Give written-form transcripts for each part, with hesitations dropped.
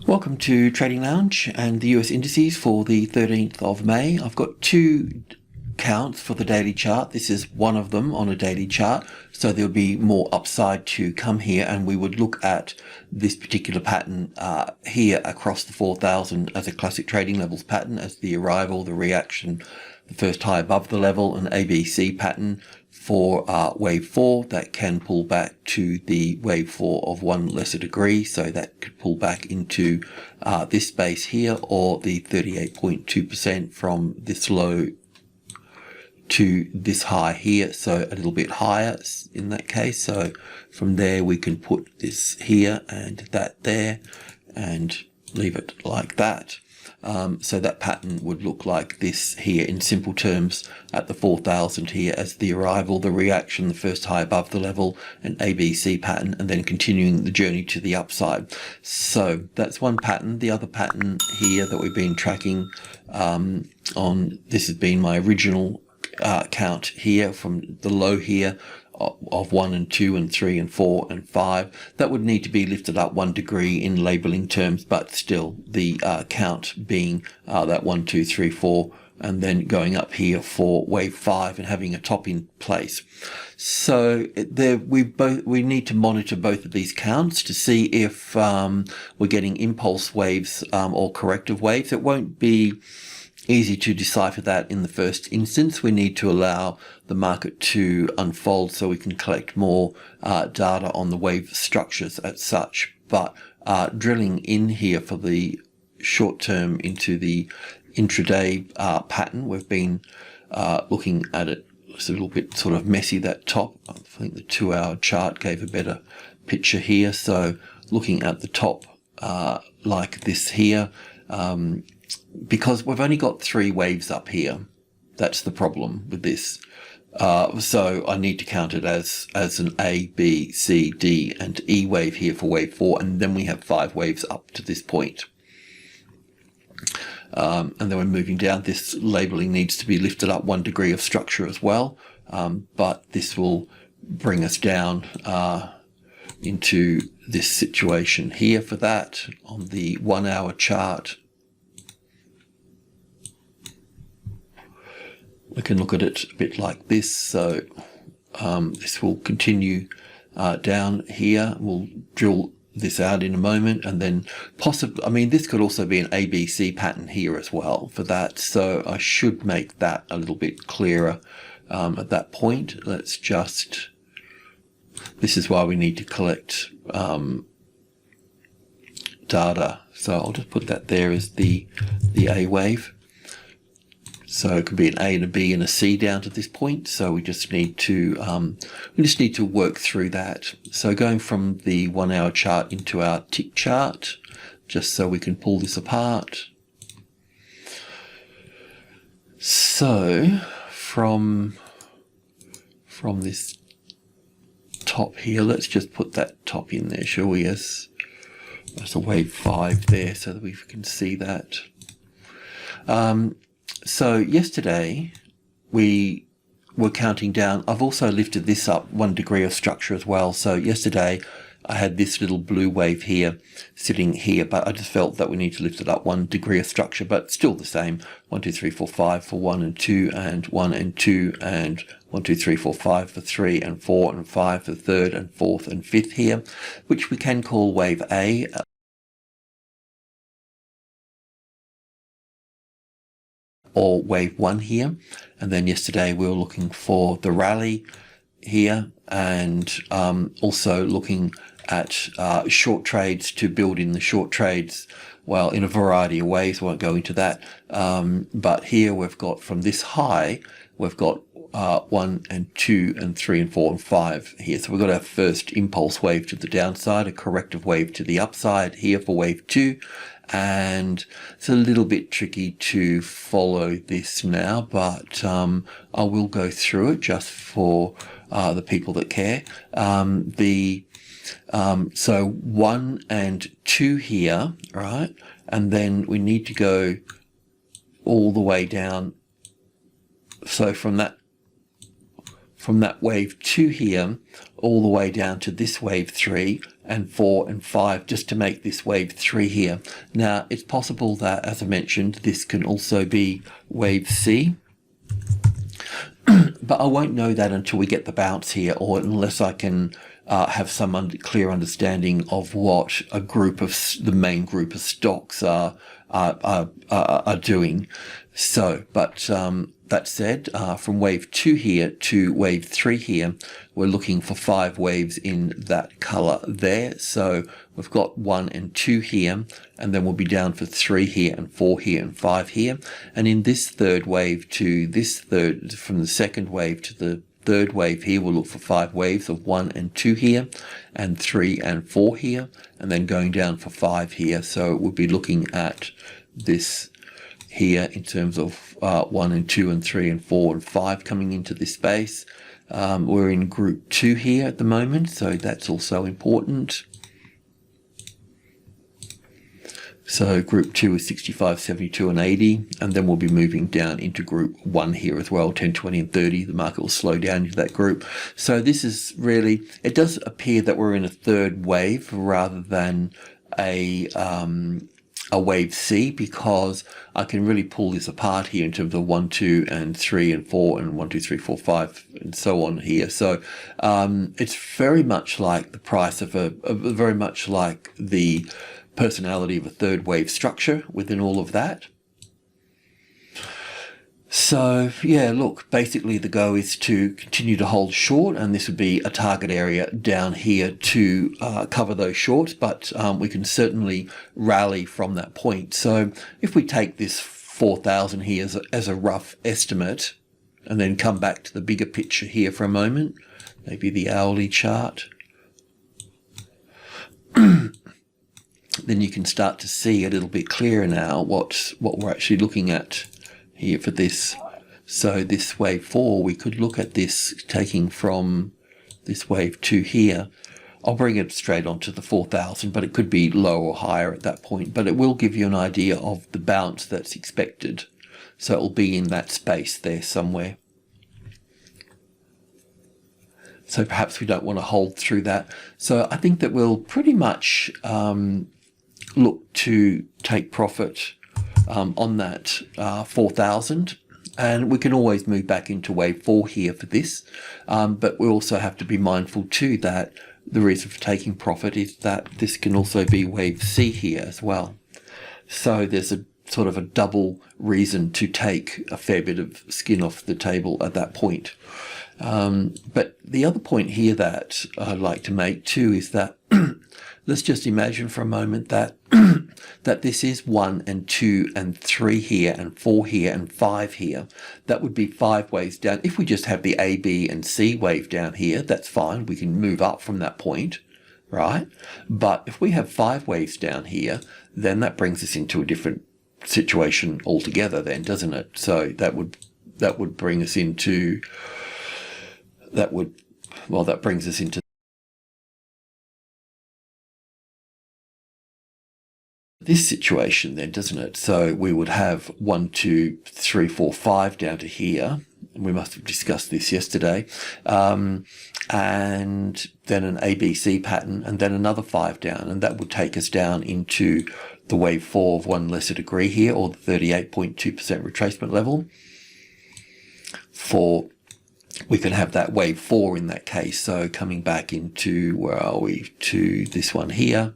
Welcome to Trading Lounge and the US indices for the 13th of May. I've got two counts for the daily chart. This is one of them on a daily chart, so there'll be more upside to come here, and we would look at this particular pattern here across the 4,000 as a classic trading levels pattern, as the arrival, the reaction, the first high above the level, an ABC pattern for wave 4 that can pull back to the wave 4 of one lesser degree, so that could pull back into this space here, or the 38.2% from this low to this high here, so a little bit higher in that case. So from there we can put this here and that there and leave it like that. So that pattern would look like this here in simple terms at the 4,000 here as the arrival, the reaction, the first high above the level, an ABC pattern, and then continuing the journey to the upside. So that's one pattern. The other pattern here that we've been tracking on, this has been my original count here from the low here of 1 and 2 and 3 and 4 and 5. That would need to be lifted up 1 degree in labeling terms, but still the count being that 1, 2, 3, 4, and then going up here for wave 5 and having a top in place. So there we need to monitor both of these counts to see if we're getting impulse waves or corrective waves. It won't be easy to decipher that in the first instance. We need to allow the market to unfold so we can collect more data on the wave structures as such. But drilling in here for the short term into the intraday pattern, we've been looking at it. It's a little bit sort of messy, that top. I think the 2-hour chart gave a better picture here. So looking at the top like this here, because we've only got 3 waves up here. That's the problem with this. So I need to count it as an A, B, C, D, and E wave here for wave 4, and then we have 5 waves up to this point. And then we're moving down. This labeling needs to be lifted up 1 degree of structure as well, but this will bring us down into this situation here for that on the 1-hour chart. We can look at it a bit like this. So this will continue down here. We'll drill this out in a moment, and then possibly, I mean, this could also be an ABC pattern here as well for that. So I should make that a little bit clearer at that point. Let's just, this is why we need to collect data. So I'll just put that there as the A wave. So it could be an A and a B and a C down to this point. So we just need to work through that. So going from the 1-hour chart into our tick chart, just so we can pull this apart. So from this top here, let's just put that top in there, shall we? As a wave 5 there, so that we can see that. So yesterday we were counting down. I've also lifted this up 1 degree of structure as well. So yesterday I had this little blue wave here sitting here, but I just felt that we need to lift it up 1 degree of structure, but still the same. 1, 2, 3, 4, 5 for 1 and 2, and 1 and 2, and 1, 2, 3, 4, 5 for 3, and 4 and 5 for 3rd and 4th and 5th here, which we can call wave A. Or wave 1 here. And then yesterday we were looking for the rally here, and also looking at short trades to build in the short trades, well, in a variety of ways. Won't go into that, but here we've got from this high, we've got 1 and 2 and 3 and 4 and 5 here. So we've got our first impulse wave to the downside, a corrective wave to the upside here for wave 2. And it's a little bit tricky to follow this now, but I will go through it just for the people that care. So 1 and 2 here, right? And then we need to go all the way down. So from that from that wave 2 here all the way down to this wave 3 and 4 and 5, just to make this wave 3 here. Now it's possible that, as I mentioned, this can also be wave C, but I won't know that until we get the bounce here, or unless I can have some clear understanding of what a group of the main group of stocks are doing. So, but that said, from wave 2 here to wave 3 here, we're looking for 5 waves in that color there. So we've got 1 and 2 here, and then we'll be down for 3 here and 4 here and 5 here. And in this third wave to this third, from the second wave to the third wave here, we'll look for 5 waves of 1 and 2 here, and 3 and 4 here, and then going down for 5 here. So we'll be looking at this here in terms of 1 and 2 and 3 and 4 and 5 coming into this space. We're in group 2 here at the moment, so that's also important. So group 2 is 65, 72 and 80, and then we'll be moving down into group 1 here as well, 10, 20 and 30. The market will slow down into that group. So this is really, it does appear that we're in a third wave rather than a wave C, because I can really pull this apart here in terms of 1, 2 and 3 and 4 and 1, 2, 3, 4, 5 and so on here. So it's very much like the price of very much like the personality of a third wave structure within all of that. So yeah, look, basically the go is to continue to hold short, and this would be a target area down here to cover those shorts, but we can certainly rally from that point. So if we take this 4,000 here as a rough estimate, and then come back to the bigger picture here for a moment, maybe the hourly chart, then you can start to see a little bit clearer now what we're actually looking at here for this. So this wave 4, we could look at this taking from this wave 2 here. I'll bring it straight onto the 4,000, but it could be lower or higher at that point. But it will give you an idea of the bounce that's expected. So it'll be in that space there somewhere. So perhaps we don't want to hold through that. So I think that we'll pretty much look to take profit on that 4,000, and we can always move back into wave 4 here for this, but we also have to be mindful too that the reason for taking profit is that this can also be wave C here as well. So there's a sort of a double reason to take a fair bit of skin off the table at that point. But the other point here that I'd like to make too is that let's just imagine for a moment that that this is 1 and 2 and 3 here and 4 here and 5 here. That would be 5 waves down. If we just have the A, B and C wave down here, that's fine. We can move up from that point, right? But if we have 5 waves down here, then that brings us into a different situation altogether then, doesn't it? So that would bring us into, that brings us into this situation then, doesn't it? So we would have 1, 2, 3, 4, 5 down to here. We must have discussed this yesterday. And then an ABC pattern, and then another 5 down, and that would take us down into the wave 4 of 1 lesser degree here, or the 38.2% retracement level. We can have that wave 4 in that case. So coming back into, where are we, to this one here.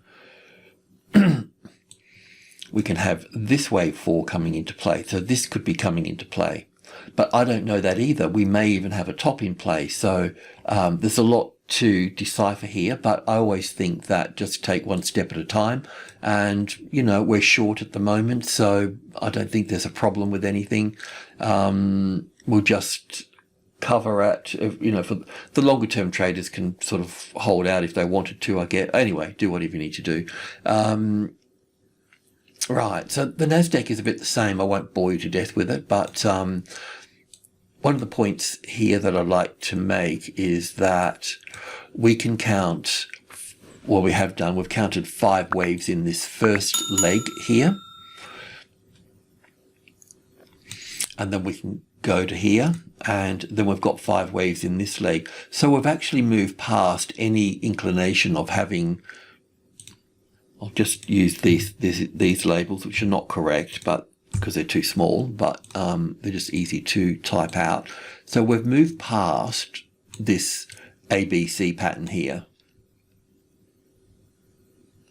We can have this wave 4 coming into play. So this could be coming into play. But I don't know that either. We may even have a top in play. So there's a lot to decipher here, but I always think that just take one step at a time. And, you know, we're short at the moment, so I don't think there's a problem with anything. We'll just cover at, you know, for the longer term traders can sort of hold out if they wanted to, I get. Anyway, do whatever you need to do. Right, so the Nasdaq is a bit the same. I won't bore you to death with it, but one of the points here that I'd like to make is that we can count, well, we have done, we've counted 5 waves in this first leg here. And then we can go to here, and then we've got 5 waves in this leg. So we've actually moved past any inclination of having, I'll just use these labels, which are not correct, but because they're too small, but they're just easy to type out. So we've moved past this ABC pattern here.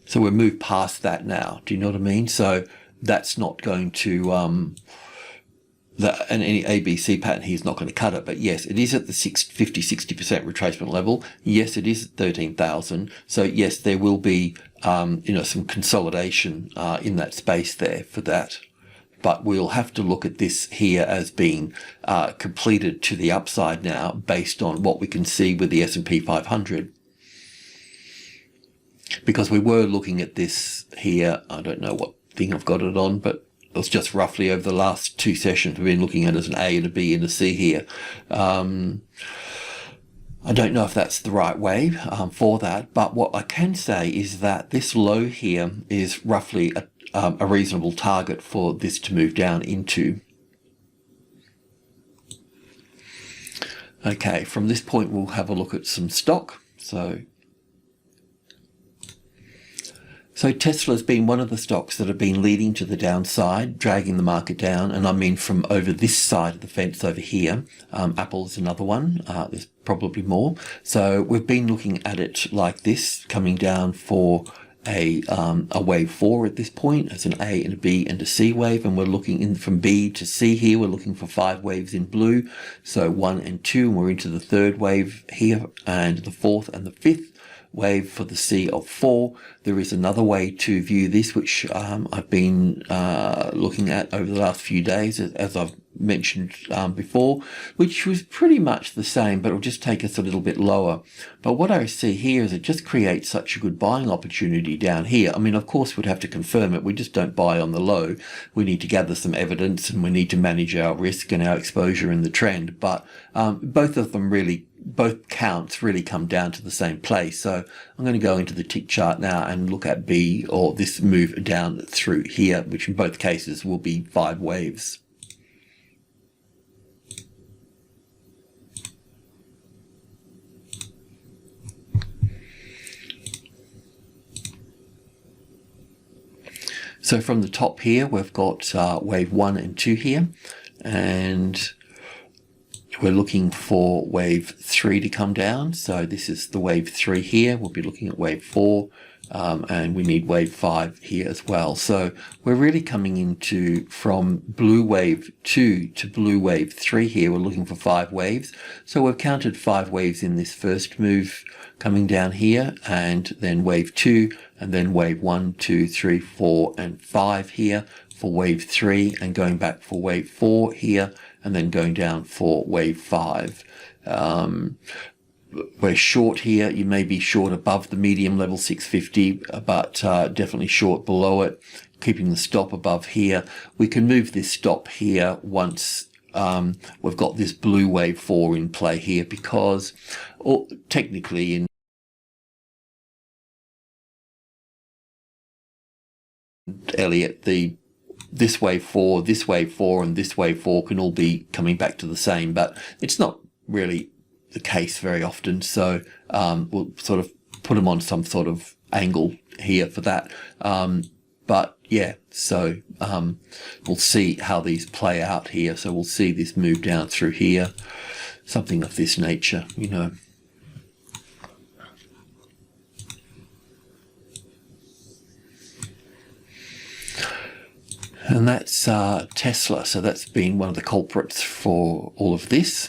So we've moved past that now. Do you know what I mean? So that's not going to, and any ABC pattern here is not going to cut it. But yes, it is at the 50-60% retracement level. Yes, it is at 13,000. So yes, there will be, some consolidation in that space there for that. But we'll have to look at this here as being completed to the upside now, based on what we can see with the S&P 500. Because we were looking at this here, I don't know what thing I've got it on, but it was just roughly over the last 2 sessions we've been looking at as an A and a B and a C here. I don't know if that's the right way for that, but what I can say is that this low here is roughly a reasonable target for this to move down into. Okay, from this point we'll have a look at some stock. So Tesla's been one of the stocks that have been leading to the downside, dragging the market down, and I mean from over this side of the fence over here. Apple is another one. There's probably more. So we've been looking at it like this, coming down for a wave 4 at this point, as an A and a B and a C wave, and we're looking in from B to C here. We're looking for 5 waves in blue, so 1 and 2, and we're into the 3rd wave here, and the 4th and the 5th wave for the C of 4. There is another way to view this, which I've been looking at over the last few days, as I've mentioned before, which was pretty much the same, but it'll just take us a little bit lower. But what I see here is it just creates such a good buying opportunity down here. I mean, of course, we'd have to confirm it. We just don't buy on the low. We need to gather some evidence, and we need to manage our risk and our exposure in the trend. But both counts really come down to the same place. So I'm going to go into the tick chart now and look at B, or this move down through here, which in both cases will be 5 waves. So from the top here, we've got wave 1 and 2 here, and we're looking for wave 3 to come down. So this is the wave 3 here. We'll be looking at wave 4, and we need wave 5 here as well. So we're really coming into from blue wave 2 to blue wave 3 here. We're looking for 5 waves. So we've counted 5 waves in this first move coming down here, and then wave 2, and then wave 1, 2, 3, 4, and 5 here for wave 3, and going back for wave 4 here, and then going down for wave 5. We're short here. You may be short above the medium level 650, but definitely short below it, keeping the stop above here. We can move this stop here once we've got this blue wave 4 in play here, because technically in Elliott, this wave 4, this wave 4, and this wave 4 can all be coming back to the same, but it's not really the case very often. So we'll sort of put them on some sort of angle here for that. But yeah, so we'll see how these play out here. So we'll see this move down through here, something of this nature, you know. And that's Tesla. So that's been one of the culprits for all of this.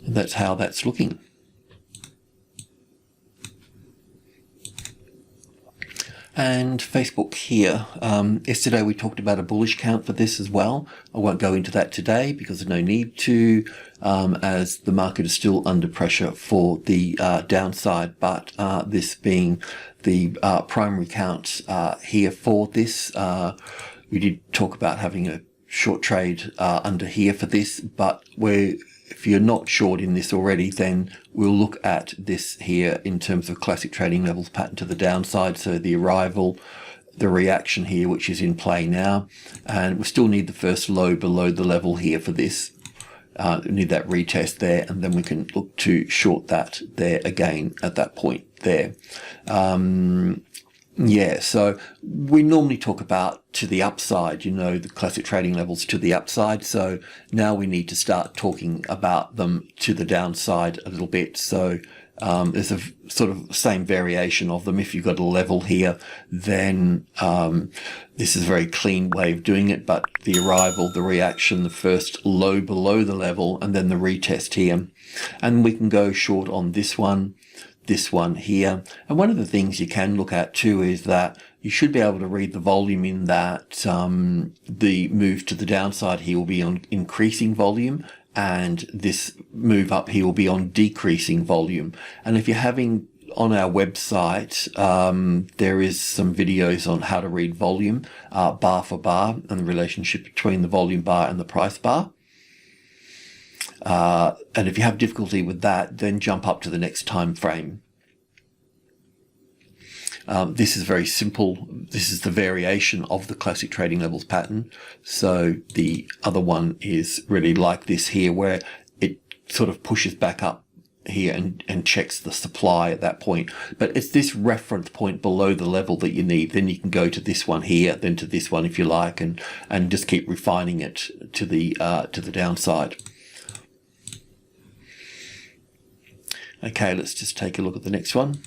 And that's how that's looking. And Facebook here. Yesterday we talked about a bullish count for this as well. I won't go into that today because there's no need to, as the market is still under pressure for the downside. But this being the primary count here for this, we did talk about having a short trade under here for this, but we're if you're not short in this already, then we'll look at this here in terms of classic trading levels pattern to the downside. So the arrival, the reaction here, which is in play now, and we still need the first low below the level here for this. We need that retest there, and then we can look to short that there again at that point there. Yeah, so we normally talk about to the upside, you know, the classic trading levels to the upside. So now we need to start talking about them to the downside a little bit. So there's a sort of same variation of them. If you've got a level here, then this is a very clean way of doing it. But the arrival, the reaction, the first low below the level, and then the retest here. And we can go short on this one here. And one of the things you can look at too is that you should be able to read the volume in that the move to the downside here will be on increasing volume, and this move up here will be on decreasing volume. And if you're having on our website, there is some videos on how to read volume bar for bar and the relationship between the volume bar and the price bar. And if you have difficulty with that, then jump up to the next time frame. This is very simple. This is the variation of the classic trading levels pattern. So the other one is really like this here, where it sort of pushes back up here and checks the supply at that point. But it's this reference point below the level that you need. Then you can go to this one here, then to this one if you like, and just keep refining it to the downside. Okay, let's just take a look at the next one.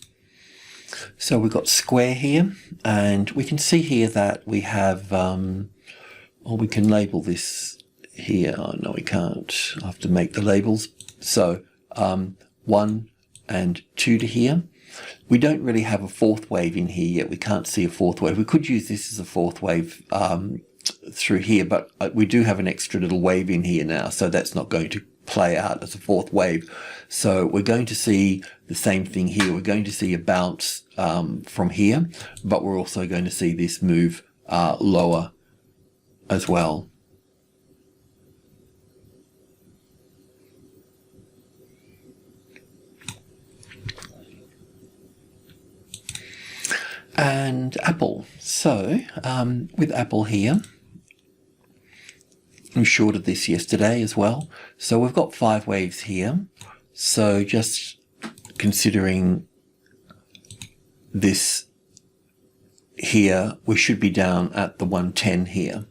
So we've got square here, and we can see here that we have, or we can label this here. Oh, no, we can't. I have to make the labels. So 1 and 2 to here. We don't really have a fourth wave in here yet. We can't see a fourth wave. We could use this as a fourth wave through here, but we do have an extra little wave in here now, so that's not going to play out as a fourth wave. So we're going to see the same thing here. We're going to see a bounce from here, but we're also going to see this move lower as well. And Apple. So with Apple here, we shorted this yesterday as well. So we've got 5 waves here. So just considering this here, we should be down at the 110 here.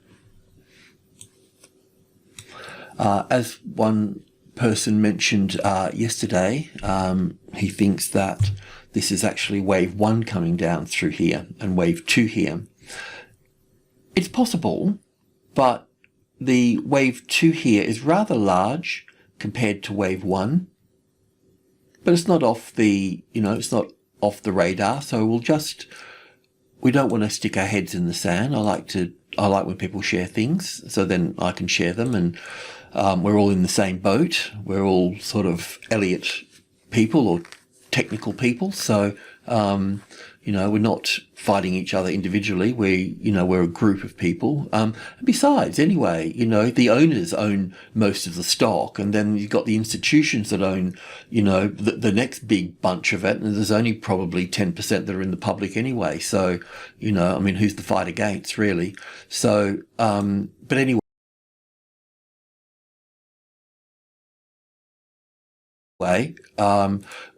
As one person mentioned yesterday, he thinks that this is actually wave 1 coming down through here and wave 2 here. It's possible, but the wave 2 here is rather large compared to wave 1, but it's not off the, it's not off the radar. So we don't want to stick our heads in the sand. I like when people share things, so then I can share them, and we're all in the same boat. We're all sort of Elliott people or technical people. So, we're not fighting each other individually. We're a group of people. Besides, anyway, the owners own most of the stock, and then you've got the institutions that own, the next big bunch of it. And there's only probably 10% that are in the public anyway. So, who's the fight against, really? So, but anyway.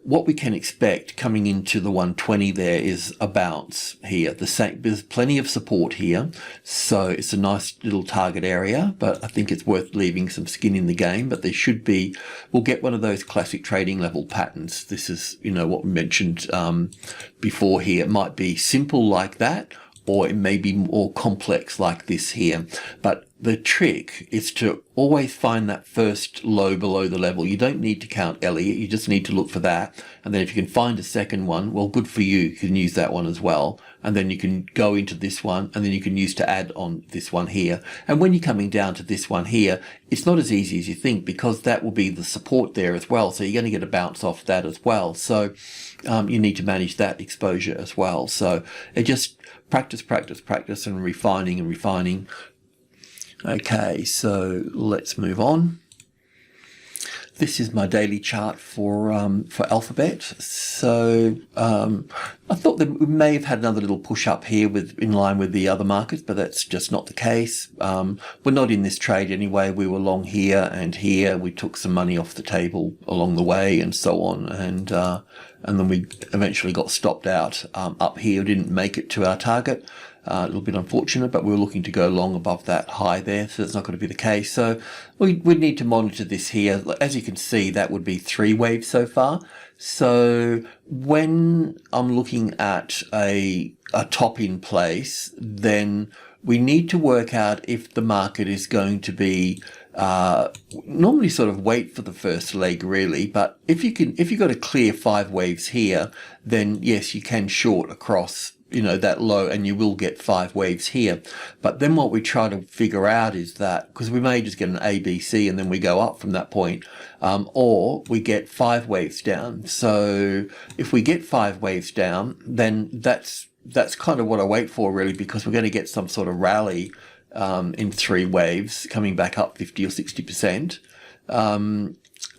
What we can expect coming into the 120 there is a bounce here. There's plenty of support here, so it's a nice little target area, but I think it's worth leaving some skin in the game. But we'll get one of those classic trading level patterns. This is, what we mentioned before here. It might be simple like that, or it may be more complex like this here. But the trick is to always find that first low below the level. You don't need to count Elliott, you just need to look for that. And then if you can find a second one, well, good for you. You can use that one as well. And then you can go into this one, and then you can use to add on this one here. And when you're coming down to this one here, it's not as easy as you think, because that will be the support there as well. So you're going to get a bounce off that as well. So you need to manage that exposure as well. So it just practice, and refining. Okay, so let's move on. this is my daily chart for Alphabet. So I thought that we may have had another little push up here in line with the other markets, but that's just not the case. We're not in this trade anyway. We were long here and here. We took some money off the table along the way and so on, and then we eventually got stopped out up here. Didn't make it to our target. A little bit unfortunate, but we were looking to go long above that high there, so that's not going to be the case. So we need to monitor this here. As you can see, that would be 3 waves so far. So when I'm looking at a top in place, then we need to work out if the market is going to be normally sort of wait for the first leg really, but if you've got a clear 5 waves here, then yes, you can short across that low, and you will get 5 waves here. But then what we try to figure out is that, because we may just get an A, B, C, and then we go up from that point, or we get 5 waves down. So if we get 5 waves down, then that's kind of what I wait for really, because we're going to get some sort of rally in 3 waves coming back up 50 or 60%.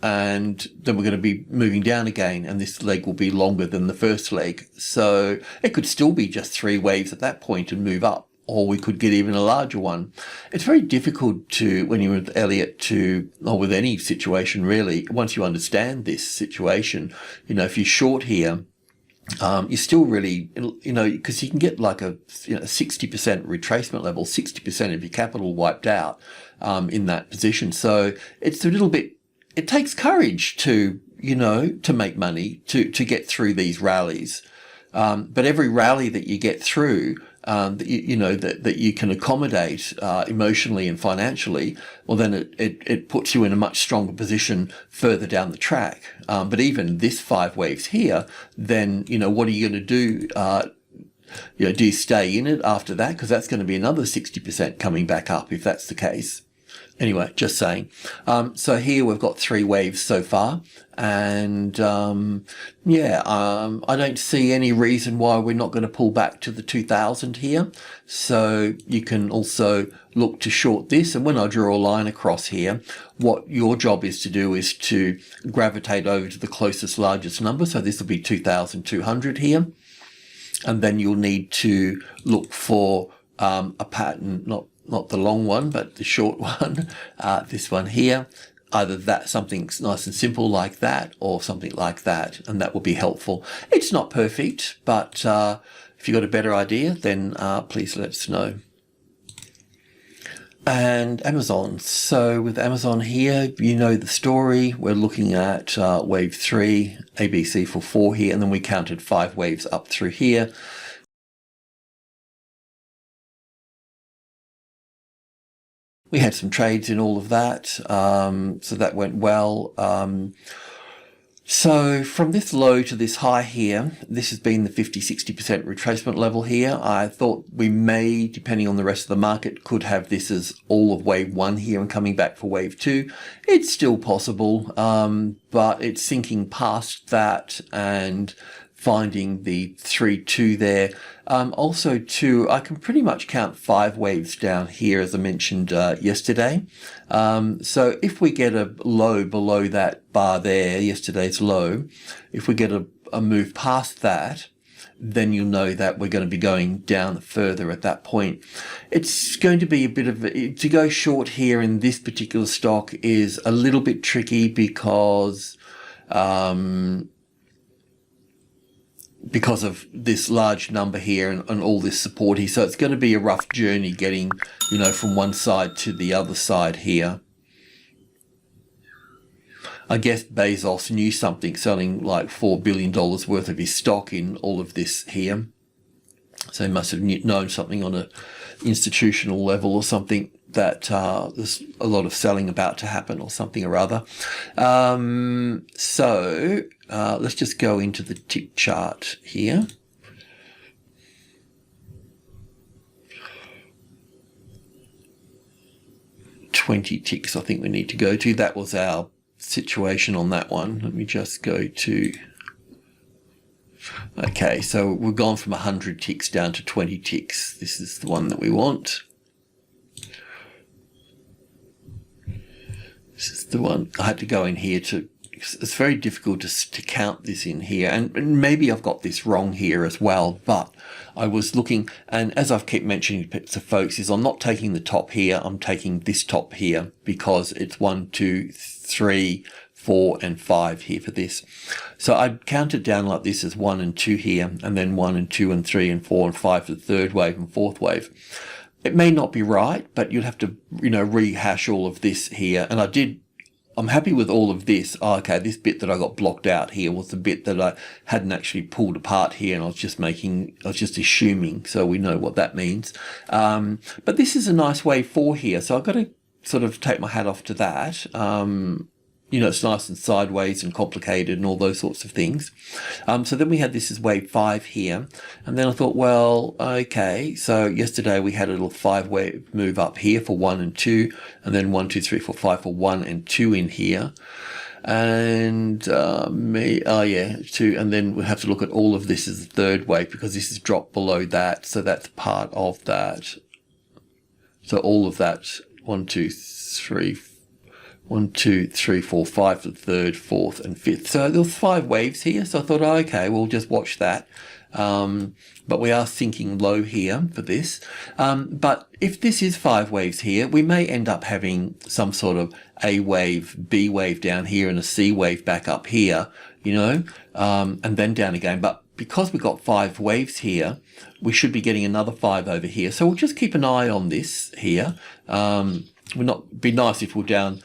And then we're going to be moving down again, and this leg will be longer than the first leg. So it could still be just 3 waves at that point and move up, or we could get even a larger one. It's very difficult to, when you're with Elliott, or with any situation really, once you understand this situation, if you short here, you're still really, because you can get like a 60% retracement level, 60% of your capital wiped out in that position. So it's a little bit, it takes courage to make money, to get through these rallies. But every rally that you get through, that you can accommodate emotionally and financially, well, then it puts you in a much stronger position further down the track. But even this 5 waves here, then what are you going to do? Do you stay in it after that? Because that's going to be another 60% coming back up if that's the case. Anyway, just saying. So here we've got 3 waves so far, and I don't see any reason why we're not going to pull back to the 2000 here. So you can also look to short this, and when I draw a line across here, what your job is to do is to gravitate over to the closest largest number. So this will be 2200 here, and then you'll need to look for a pattern, not the long one, but the short one, this one here, either that, something nice and simple like that, or something like that, and that will be helpful. It's not perfect, but if you've got a better idea, then please let us know. And Amazon. So with Amazon here, the story. We're looking at wave 3, ABC for 4 here, and then we counted 5 waves up through here. We had some trades in all of that, so that went well. So from this low to this high here, this has been the 50-60% retracement level here. I thought we may, depending on the rest of the market, could have this as all of wave 1 here and coming back for wave 2. It's still possible, but it's sinking past that and finding the 3-2 there. Also too, I can pretty much count 5 waves down here, as I mentioned yesterday. So if we get a low below that bar there, yesterday's low, if we get a move past that, then you'll know that we're going to be going down further at that point. It's going to be a bit of to go short here in this particular stock is a little bit tricky because of this large number here and all this support here. So it's going to be a rough journey getting, from one side to the other side here. I guess Bezos knew something, selling like $4 billion worth of his stock in all of this here. So he must have known something on an institutional level or something that there's a lot of selling about to happen or something or other. So let's just go into the tick chart here. $20 ticks I think we need to go to. That was our situation on that one. Let me just go to... Okay, so we've gone from 100 ticks down to 20 ticks. This is the one that we want. This is the one. I had to go in here it's very difficult to count this in here, and maybe I've got this wrong here as well, but I was looking, and as I've kept mentioning to folks, is I'm not taking the top here, I'm taking this top here, because it's 1, 2, 3, 4 and 5 here for this. So I'd count it down like this as 1 and 2 here, and then 1 and 2 and 3 and 4 and 5 for the third wave and fourth wave. It may not be right, but you'll have to, rehash all of this here. And I'm happy with all of this. Oh, okay, this bit that I got blocked out here was the bit that I hadn't actually pulled apart here, and I was just assuming, so we know what that means. But this is a nice wave 4 here, so I've got to sort of take my hat off to that. It's nice and sideways and complicated and all those sorts of things. So then we had this as wave 5 here. And then I thought, well, okay, so yesterday we had a little 5-wave move up here for 1 and 2, and then 1, 2, 3, 4, 5 for 1 and 2 in here. And 2, and then we'll have to look at all of this as the third wave, because this is dropped below that, so that's part of that. So all of that, 1, 2, 3, 1, 2, 3, 4, 5 for the third, fourth and fifth. So there was 5 waves here. So I thought, oh, okay, we'll just watch that. But we are sinking low here for this. But if this is 5 waves here, we may end up having some sort of A wave, B wave down here and a C wave back up here, and then down again. But because we've got 5 waves here, we should be getting another 5 over here. So we'll just keep an eye on this here. Would be nice if we're down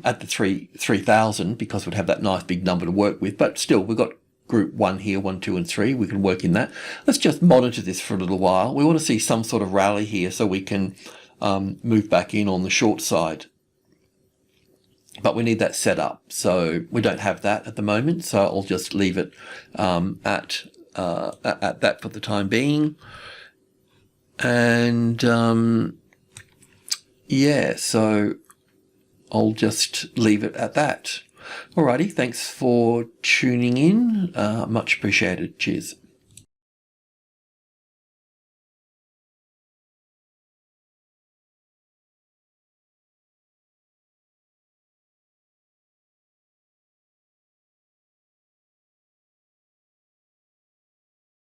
at the 3,000, because we'd have that nice big number to work with. But still, we've got group 1 here, 1, 2 and 3. We can work in that. Let's just monitor this for a little while. We want to see some sort of rally here so we can move back in on the short side. But we need that set up. So we don't have that at the moment. So I'll just leave it at that for the time being. And so I'll just leave it at that. Alrighty, thanks for tuning in. Much appreciated. Cheers.